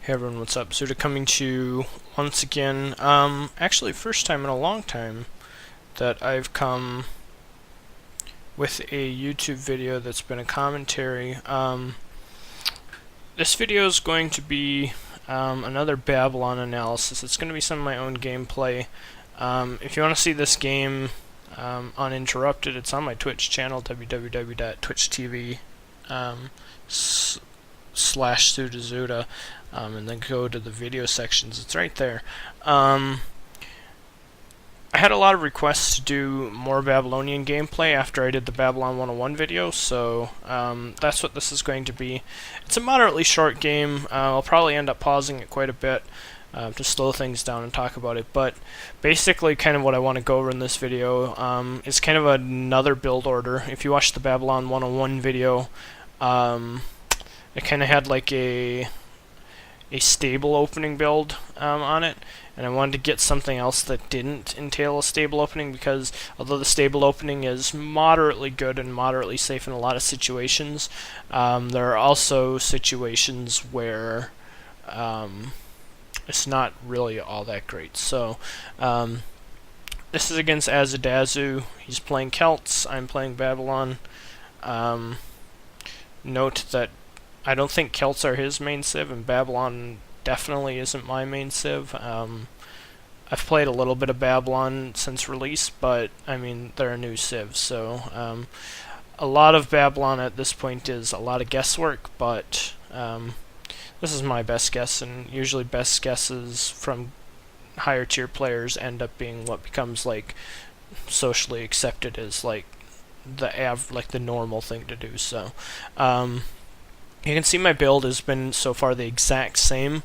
Hey everyone, what's up? Zuda coming to you once again. Actually, first time in a long time that I've come with a YouTube video that's been a commentary. This video is going to be another Babylon analysis. It's going to be some of my own gameplay. If you want to see this game uninterrupted, it's on my Twitch channel, www.twitch.tv /SudaZuda, and then go to the video sections. It's right there. I had a lot of requests to do more Babylonian gameplay after I did the Babylon 101 video, so that's what this is going to be. It's a moderately short game. I'll probably end up pausing it quite a bit to slow things down and talk about it, but basically kind of what I want to go over in this video is kind of another build order. If you watch the Babylon 101 video, it kind of had like a stable opening build on it, and I wanted to get something else that didn't entail a stable opening, because although the stable opening is moderately good and moderately safe in a lot of situations, there are also situations where it's not really all that great. So this is against Azadazu. He's playing Celts, I'm playing Babylon. Note that I don't think Celts are his main civ, and Babylon definitely isn't my main civ. I've played a little bit of Babylon since release, but I mean, they're a new civ, so a lot of Babylon at this point is a lot of guesswork, but this is my best guess, and usually best guesses from higher tier players end up being what becomes like socially accepted as like the normal thing to do. So you can see my build has been so far the exact same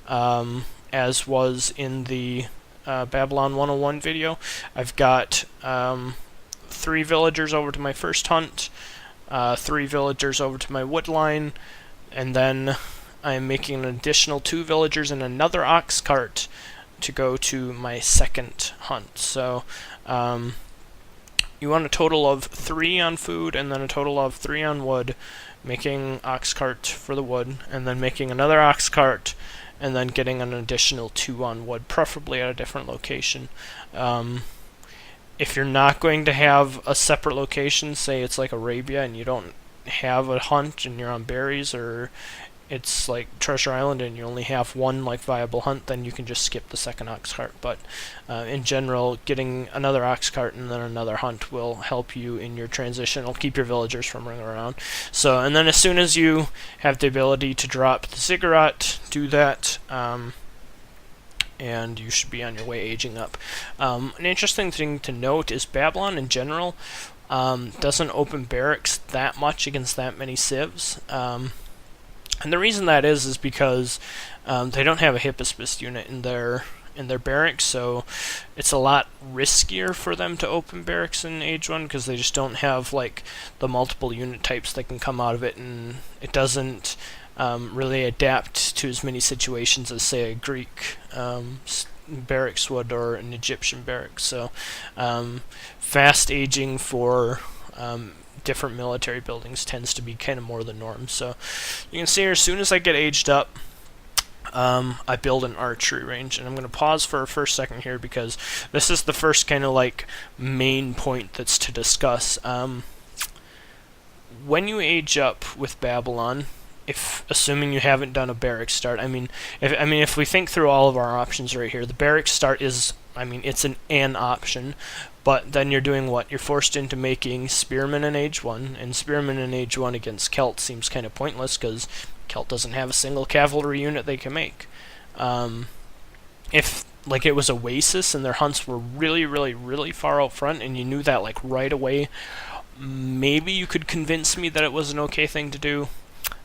as was in the Babylon 101 video. I've got 3 villagers over to my first hunt, 3 villagers over to my wood line, and then I'm making an additional 2 villagers and another ox cart to go to my second hunt. So you want a total of 3 on food and then a total of 3 on wood, making ox cart for the wood, and then making another ox cart, and then getting an additional 2 on wood, preferably at a different location. If you're not going to have a separate location, say it's like Arabia and you don't have a hunt and you're on berries, or it's like Treasure Island and you only have one like viable hunt, then you can just skip the second ox cart. But in general, getting another ox cart and then another hunt will help you in your transition. It'll keep your villagers from running around. So, and then as soon as you have the ability to drop the ziggurat, do that, and you should be on your way aging up. An interesting thing to note is Babylon in general doesn't open barracks that much against that many civs. And the reason that is because they don't have a Hippospis unit in their barracks, so it's a lot riskier for them to open barracks in Age 1, because they just don't have like the multiple unit types that can come out of it, and it doesn't really adapt to as many situations as, say, a Greek barracks would, or an Egyptian barracks. So fast aging for different military buildings tends to be kind of more the norm. So you can see here, as soon as I get aged up, I build an archery range, and I'm going to pause for a first second here because this is the first kind of like main point that's to discuss. When you age up with Babylon, assuming you haven't done a barracks start, if we think through all of our options right here, the barracks start is, it's an option, but then you're doing what? You're forced into making Spearmen in Age 1, and Spearmen in Age 1 against Celt seems kind of pointless, because Celt doesn't have a single cavalry unit they can make. If like it was Oasis and their hunts were really, really, really far out front, and you knew that like right away, maybe you could convince me that it was an okay thing to do.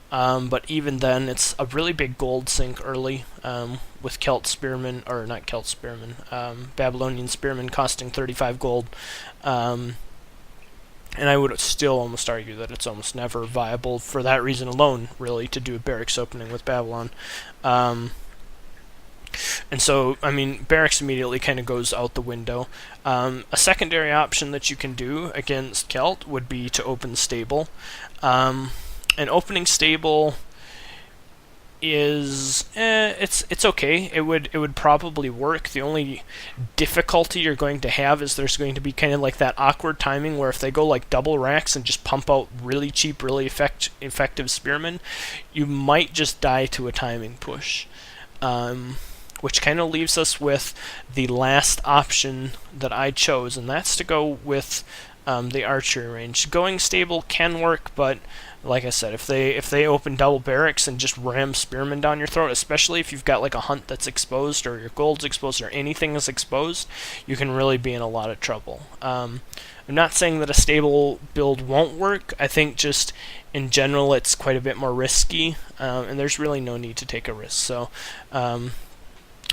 But even then, it's a really big gold sink early, with Celt Spearmen, or not Celt Spearmen, Babylonian Spearmen costing 35 gold. And I would still almost argue that it's almost never viable for that reason alone, really, to do a barracks opening with Babylon. And so, barracks immediately kind of goes out the window. A secondary option that you can do against Celt would be to open stable. An opening stable is it's okay. It would probably work. The only difficulty you're going to have is there's going to be kind of like that awkward timing where if they go like double racks and just pump out really cheap, really effective spearmen, you might just die to a timing push. Which kind of leaves us with the last option that I chose, and that's to go with the archery range. Going stable can work, but like I said, if they open double barracks and just ram spearmen down your throat, especially if you've got like a hunt that's exposed or your gold's exposed or anything is exposed, you can really be in a lot of trouble. I'm not saying that a stable build won't work. I think just in general it's quite a bit more risky, and there's really no need to take a risk. So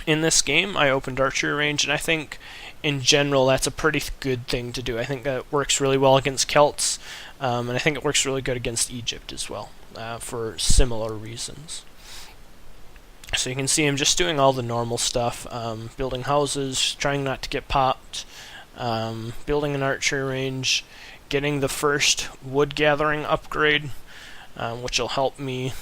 in this game, I opened archery range, and I think in general that's a pretty good thing to do. I think that works really well against Celts, and I think it works really good against Egypt as well, for similar reasons. So you can see I'm just doing all the normal stuff, building houses, trying not to get popped, building an archery range, getting the first wood gathering upgrade, which will help me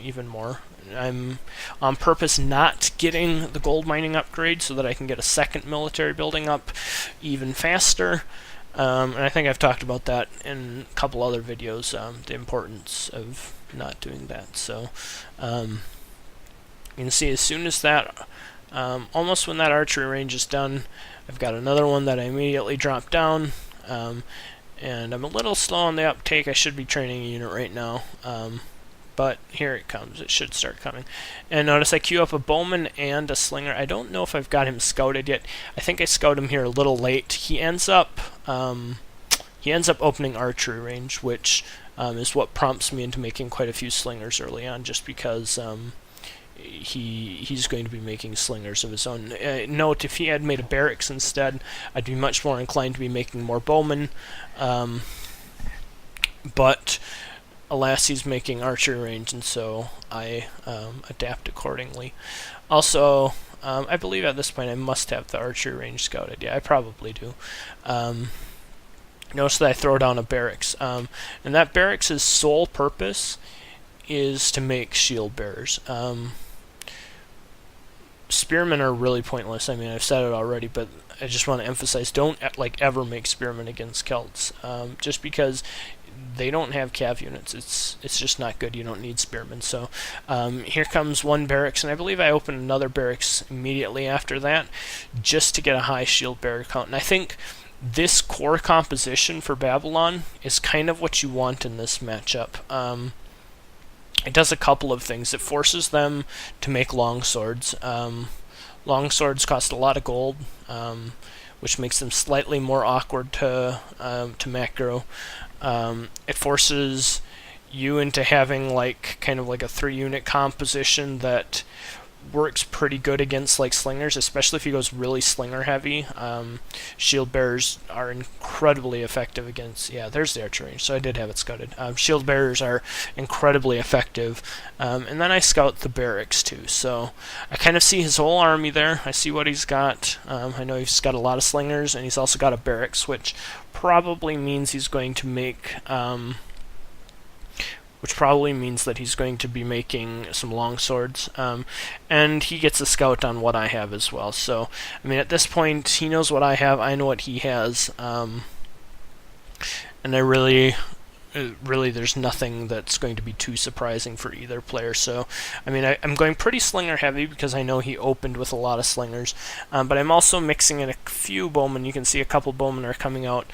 even more. I'm on purpose not getting the gold mining upgrade so that I can get a second military building up even faster. And I think I've talked about that in a couple other videos, the importance of not doing that. So you can see as soon as that, almost when that archery range is done, I've got another one that I immediately drop down. And I'm a little slow on the uptake. I should be training a unit right now. But here it comes. It should start coming. And notice I queue up a bowman and a slinger. I don't know if I've got him scouted yet. I think I scout him here a little late. He ends up opening archery range, which is what prompts me into making quite a few slingers early on, just because he's going to be making slingers of his own. Note, if he had made a barracks instead, I'd be much more inclined to be making more bowmen. But alas, he's making archery range, and so I adapt accordingly. Also, I believe at this point I must have the archery range scouted. Yeah, I probably do. Notice that I throw down a barracks, and that barracks' sole purpose is to make shield bearers. Spearmen are really pointless. I mean, I've said it already, but I just want to emphasize: don't ever make spearmen against Celts, just because they don't have cav units. It's just not good. You don't need spearmen. So here comes one barracks, and I believe I open another barracks immediately after that, just to get a high shield bearer count. And I think this core composition for Babylon is kind of what you want in this matchup. It does a couple of things. It forces them to make long swords. Long swords cost a lot of gold, which makes them slightly more awkward to macro. It forces you into having kind of like a 3-unit composition that works pretty good against slingers, especially if he goes really slinger heavy. Shield bearers are incredibly effective against. Yeah, there's the archer range, so I did have it scouted. Shield bearers are incredibly effective, and then I scout the barracks too. So I kind of see his whole army there. I see what he's got. I know he's got a lot of slingers, and he's also got a barracks, which probably means he's going to make. Which probably means that he's going to be making some long swords, and he gets a scout on what I have as well. So, I mean, at this point, he knows what I have, I know what he has, and I really, there's nothing that's going to be too surprising for either player. So, I mean, I'm going pretty slinger heavy because I know he opened with a lot of slingers, but I'm also mixing in a few bowmen. You can see a couple bowmen are coming out,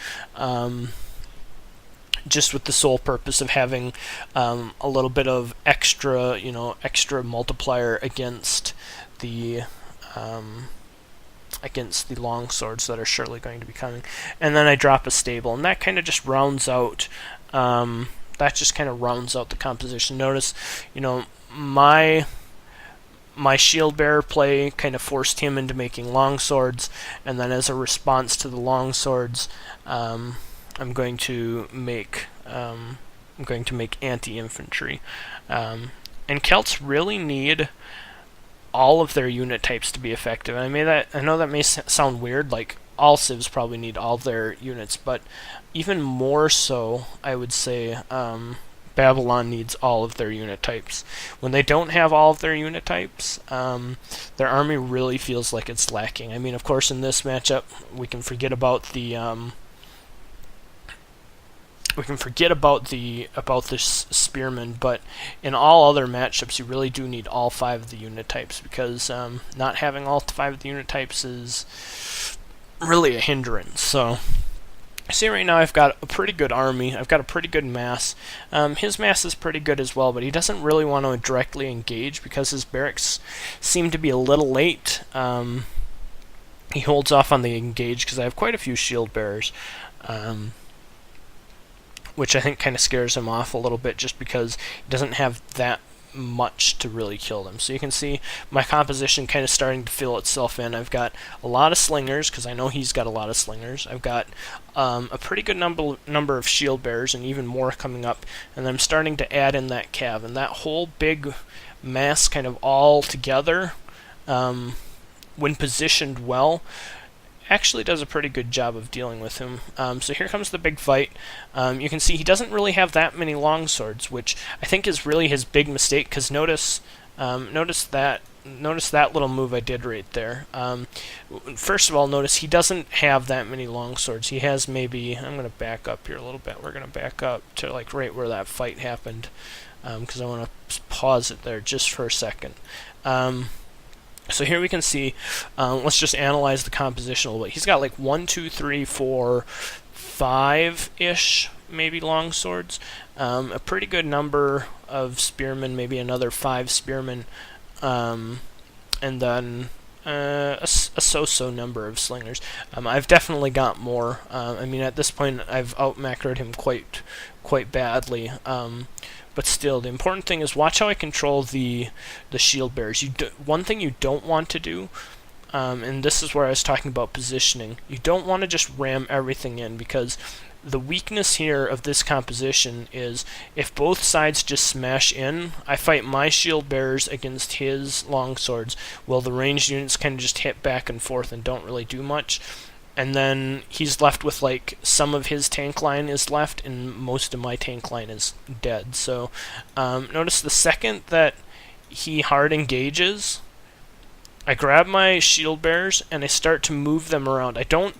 just with the sole purpose of having a little bit of extra, extra multiplier against the long swords that are surely going to be coming. And then I drop a stable, and that kind of just rounds out. That just kind of rounds out the composition. Notice, my shield bearer play kind of forced him into making long swords, and then as a response to the long swords, I'm going to make anti-infantry, and Celts really need all of their unit types to be effective. I know that may sound weird. Like all civs probably need all of their units, but even more so, I would say Babylon needs all of their unit types. When they don't have all of their unit types, their army really feels like it's lacking. I mean, of course, in this matchup, we can forget about the this spearman, but in all other matchups, you really do need all 5 of the unit types, because not having all 5 of the unit types is really a hindrance. So see, right now I've got a pretty good army. I've got a pretty good mass. His mass is pretty good as well, but he doesn't really want to directly engage because his barracks seem to be a little late. He holds off on the engage because I have quite a few shield bearers, which I think kind of scares him off a little bit, just because he doesn't have that much to really kill them. So you can see my composition kind of starting to fill itself in. I've got a lot of slingers, because I know he's got a lot of slingers. I've got a pretty good number of shield bearers, and even more coming up, and I'm starting to add in that cav, and that whole big mass kind of all together, when positioned well, actually does a pretty good job of dealing with him. So here comes the big fight. You can see he doesn't really have that many longswords, which I think is really his big mistake, because notice that little move I did right there. First of all, notice he doesn't have that many longswords. He has maybe, I'm going to back up here a little bit. We're going to back up to like right where that fight happened, because I want to pause it there just for a second. So here we can see, let's just analyze the composition a little bit. He's got like 1, 2, 3, 4, 5-ish, maybe longswords. A pretty good number of spearmen, maybe another 5 spearmen, and then a so-so number of slingers. I've definitely got more. I mean, at this point, I've out-macroed him quite badly. But still, the important thing is watch how I control the shield bearers. One thing you don't want to do, and this is where I was talking about positioning, you don't want to just ram everything in, because the weakness here of this composition is if both sides just smash in, I fight my shield bearers against his longswords, while the ranged units kind of just hit back and forth and don't really do much. And then he's left with, like, some of his tank line is left, and most of my tank line is dead. So notice the second that he hard engages, I grab my shield bearers and I start to move them around. I don't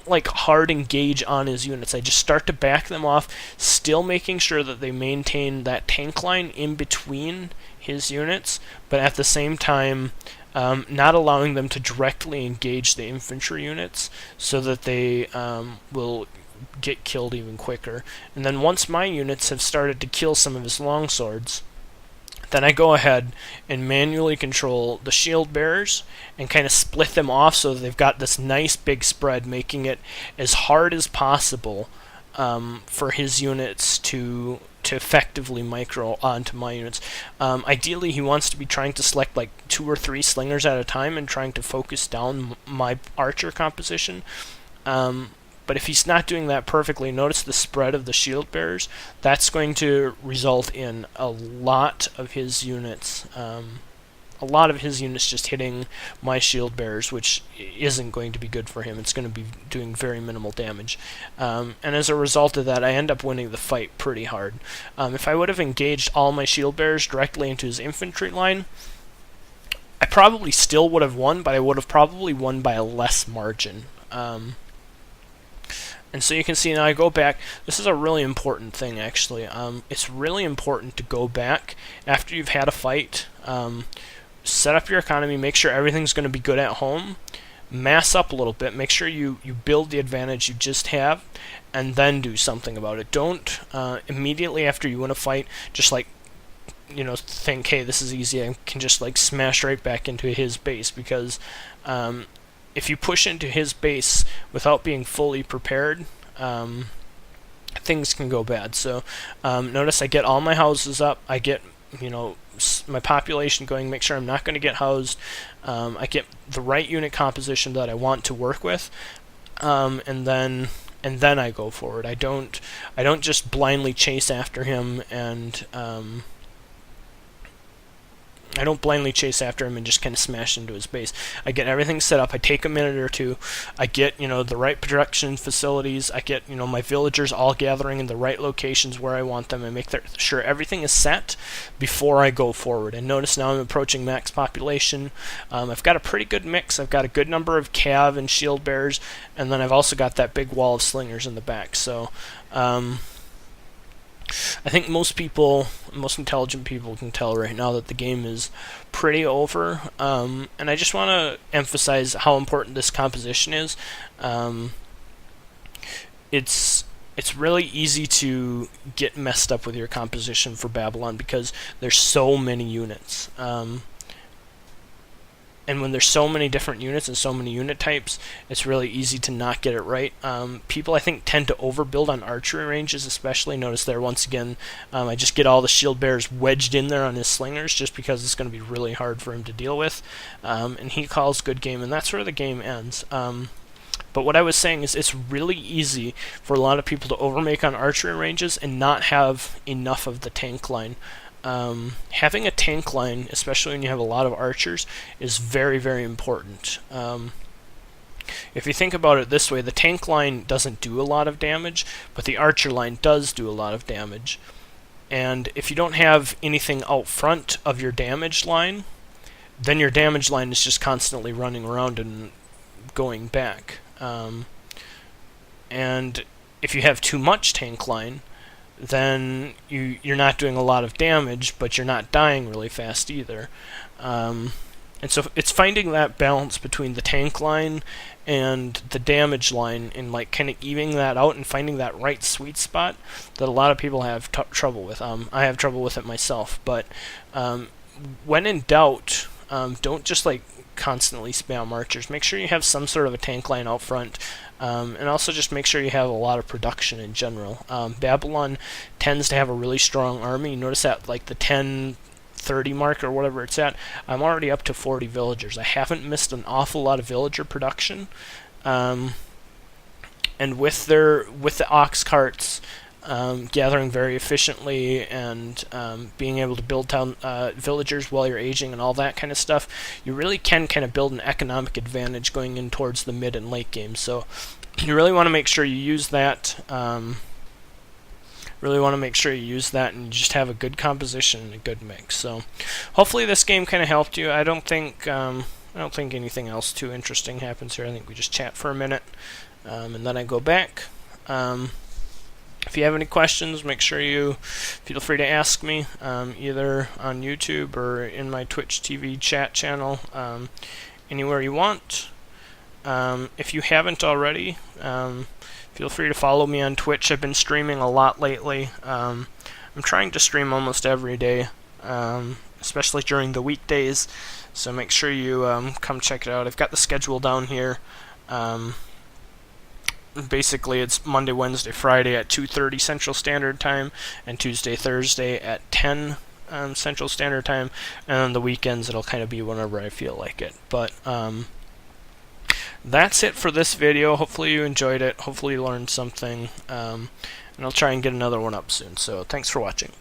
like hard engage on his units. I just start to back them off, still making sure that they maintain that tank line in between his units, but at the same time not allowing them to directly engage the infantry units, so that they will get killed even quicker. And then once my units have started to kill some of his longswords, then I go ahead and manually control the shield bearers and kind of split them off so that they've got this nice big spread, making it as hard as possible for his units to effectively micro onto my units. Ideally, he wants to be trying to select like 2 or 3 slingers at a time and trying to focus down my archer composition. But if he's not doing that perfectly, notice the spread of the shield bearers. That's going to result in a lot of his units just hitting my shield bearers, which isn't going to be good for him. It's going to be doing very minimal damage. And as a result of that, I end up winning the fight pretty hard. If I would have engaged all my shield bearers directly into his infantry line, I probably still would have won, but I would have probably won by a less margin. And so you can see now I go back. This is a really important thing, actually. It's really important to go back after you've had a fight. Set up your economy, make sure everything's going to be good at home, mass up a little bit, make sure you build the advantage you just have, and then do something about it. Don't immediately after you win a fight just like, think, hey, this is easy, I can just like smash right back into his base, because if you push into his base without being fully prepared, things can go bad. So notice I get all my houses up, I get my population going, make sure I'm not going to get housed, I get the right unit composition that I want to work with, and then I go forward. I don't just blindly chase after him and I don't blindly chase after him and just kind of smash into his base. I get everything set up. I take a minute or two. I get, the right production facilities. I get, my villagers all gathering in the right locations where I want them, and make sure everything is set before I go forward. And notice now I'm approaching max population. I've got a pretty good mix. I've got a good number of cav and shield bearers, and then I've also got that big wall of slingers in the back. So, I think most intelligent people can tell right now that the game is pretty over, and I just want to emphasize how important this composition is. It's really easy to get messed up with your composition for Babylon because there's so many units. And when there's so many different units and so many unit types, it's really easy to not get it right. People, I think, tend to overbuild on archery ranges, especially. Notice there, once again, I just get all the shield bearers wedged in there on his slingers just because it's going to be really hard for him to deal with. And he calls good game, and that's where the game ends. But what I was saying is it's really easy for a lot of people to overmake on archery ranges and not have enough of the tank line. Having a tank line, especially when you have a lot of archers, is very, very important. If you think about it this way, the tank line doesn't do a lot of damage, but the archer line does do a lot of damage. And if you don't have anything out front of your damage line, then your damage line is just constantly running around and going back. And if you have too much tank line, then you're not doing a lot of damage, but you're not dying really fast either. And so it's finding that balance between the tank line and the damage line, and like kind of evening that out and finding that right sweet spot that a lot of people have trouble with. I have trouble with it myself, but when in doubt, don't just like constantly spam archers. Make sure you have some sort of a tank line out front. And also just make sure you have a lot of production in general. Babylon tends to have a really strong army. Notice that like the 10-30 mark or whatever it's at, I'm already up to 40 villagers. I haven't missed an awful lot of villager production. And with the ox carts gathering very efficiently and being able to build town villagers while you're aging and all that kind of stuff, you really can kind of build an economic advantage going in towards the mid and late game. So you really want to make sure you use that. Really want to make sure you use that and just have a good composition and a good mix. So hopefully this game kind of helped you. I don't think anything else too interesting happens here. I think we just chat for a minute and then I go back. If you have any questions, make sure you feel free to ask me, either on YouTube or in my Twitch TV chat channel, anywhere you want. If you haven't already, feel free to follow me on Twitch. I've been streaming a lot lately. I'm trying to stream almost every day, especially during the weekdays, so make sure you come check it out. I've got the schedule down here. Basically, it's Monday, Wednesday, Friday at 2:30 Central Standard Time, and Tuesday, Thursday at 10 Central Standard Time, and on the weekends it'll kind of be whenever I feel like it. But that's it for this video. Hopefully you enjoyed it. Hopefully you learned something, and I'll try and get another one up soon. So thanks for watching.